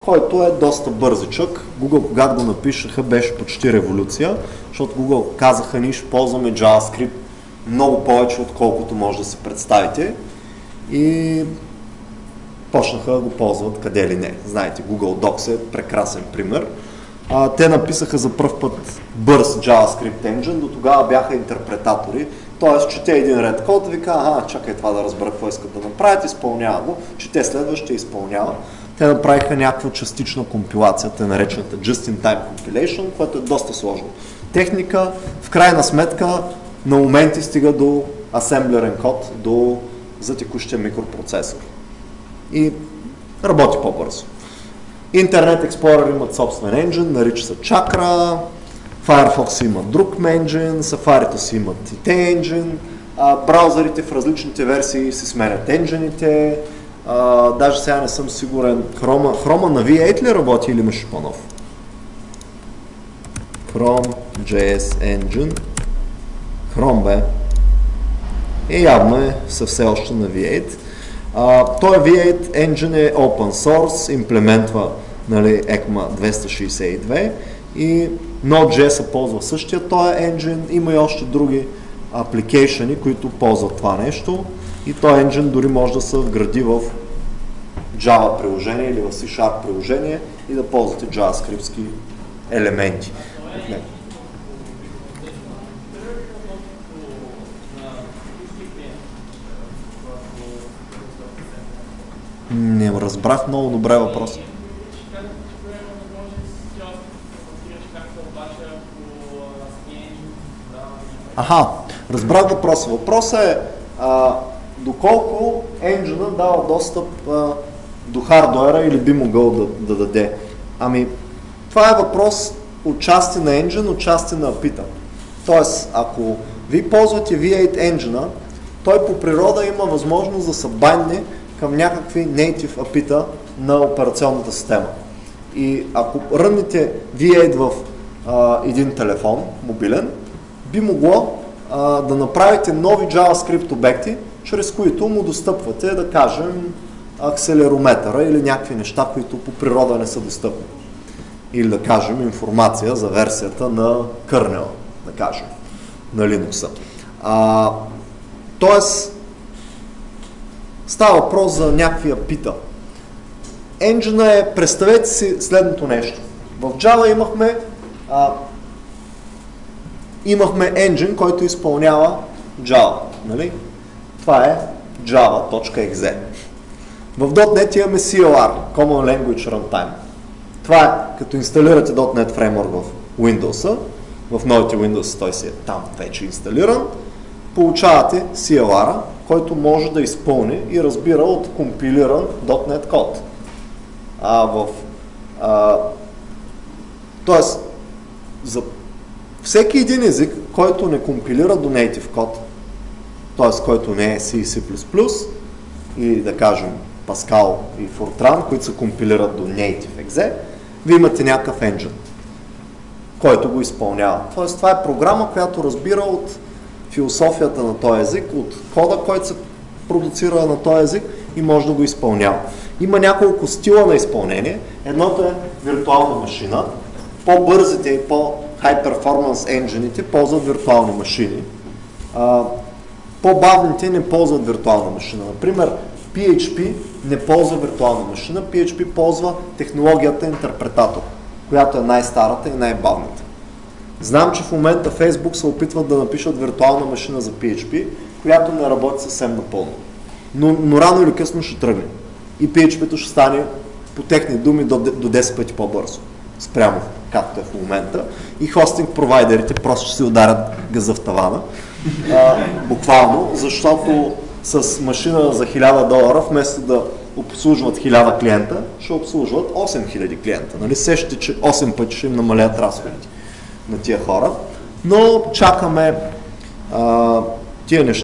който е доста бързичък. Google, когато го напишеха, беше почти революция, защото Google казаха, ние ще ползваме JavaScript много повече, отколкото може да си представите. И почнаха да го ползват къде ли не. Знаете, Google Docs е прекрасен пример. Те написаха за пръв път бърз JavaScript engine, до тогава бяха интерпретатори, т.е. чете един ред код и вика, чакай това да разбера какво искат да направят, изпълнява го, чете следващия, изпълнява. Те направиха някаква частична компилация, наречената Just-in-Time Compilation, което е доста сложно. Техника, в крайна сметка, на моменти стига до асемблерен код, за текущия микропроцесор. И работи по-бързо. Internet Explorer имат собствен engine, нарича се Chakra, Firefox имат друг engine, Safari си имат и те engine, браузърите в различните версии си сменят енджините, даже сега не съм сигурен, Chrome на V8 ли работи или имаш по-нов? Chrome.js Engine, Chrome бе, и явно са все още на V8. Той V8 Engine е open source, имплементва ECMA 262 и Node.js ползва същия този engine, има и още други апликейшени, които ползват това нещо и този engine дори може да се вгради в Java приложение или в C# приложение и да ползвате JavaScript елементи. Не разбрах много добре въпрос. Разбрах въпроса. Въпросът е доколко енджина дава достъп до хардуера или би могъл да даде. Това е въпрос отчасти на енджин, отчасти на API-та. Тоест, ако ви ползвате V8 енджина, той по природа има възможност да се байне към някакви native API-та на операционната система. И ако рънете V8 в един телефон, мобилен, би могло да направите нови JavaScript обекти, чрез които му достъпвате, да кажем, акселерометъра или някакви неща, които по природа не са достъпни. Или да кажем информация за версията на kernel, да кажем, на Linux. Тоест, става въпрос за някакви API-та. Енджина е, представете си следното нещо. В Java имахме engine, който изпълнява Java. Нали? Това е java.exe. В .NET имаме CLR, Common Language Runtime. Това е, като инсталирате .NET Framework в Windows-а, в новите Windows той си е там вече инсталиран, получавате CLR-а, който може да изпълни и разбира от компилиран .NET код. Тоест, за всеки един език, който не компилира до native код, т.е. който не е C и C++, и да кажем Pascal и Fortran, които се компилират до native exe, вие имате някакъв engine, който го изпълнява. Тоест, това е програма, която разбира от философията на този език, от кода, който се продуцира на този език и може да го изпълнява. Има няколко стила на изпълнение. Едното е виртуална машина. По-бързите и по-high performance енджините ползват виртуални машини. По-бавните не ползват виртуална машина. Например, PHP не ползва виртуална машина. PHP ползва технологията интерпретатор, която е най-старата и най-бавната. Знам, че в момента Facebook се опитват да напишат виртуална машина за PHP, която не работи съвсем напълно. Но рано или късно ще тръгне. И PHP-то ще стане, по техни думи, до 10 пъти по-бързо. Спрямо както е в момента. И хостинг провайдерите просто ще си ударят газа в тавана. Буквално, защото с машина за $1000, вместо да обслужват 1000 клиента, ще обслужват 8000 клиента. Нали? Сещате, че 8 пъти ще им намалят разходите на тия хора. Но чакаме тия неща.